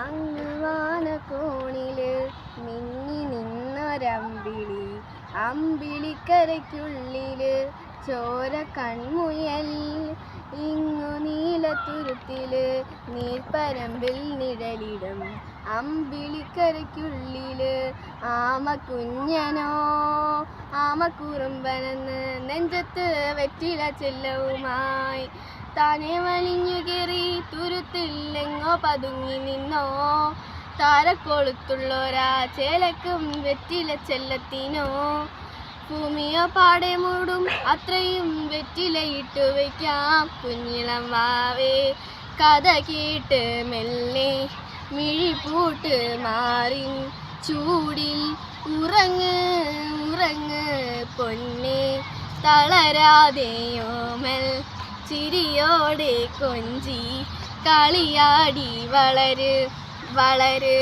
അങ്ങ് വാനക്കോണില് മിന്നി നിന്നൊരമ്പിളി, അമ്പിളിക്കരയ്ക്കുള്ളില് ചോര കൺമുയൽ. ഇങ്ങു നീലത്തുരുത്തില് നീർപ്പരമ്പിൽ നിഴലിടും അമ്പിളിക്കരയ്ക്കുള്ളില് ആമക്കുഞ്ഞനോ ആമക്കുറുമ്പനെന്ന് നെഞ്ചത്ത് വെറ്റില ചെല്ലവുമായി താനെ വലിഞ്ഞു കയറി തുരുത്തില്ലെങ്ങോ പതുങ്ങി നിന്നോ. താരക്കൊളുത്തുള്ളൊരാ ചേലക്കും വെറ്റില ചെല്ലത്തിനോ. ഭൂമിയോ പാടെ മൂടും അത്രയും വെറ്റിലയിട്ടു വയ്ക്കാം കുഞ്ഞിളം വാവേ. കഥ കേട്ട് മെല്ലെ മിഴിപൂട്ട് മാറിൻ ചൂടിൽ ഉറങ്ങ് ഉറങ്ങ് പൊന്നെ. തളരാതെയോമൽ ചിരിയോടെ കൊഞ്ചി കളിയാടി വളര് വളര്.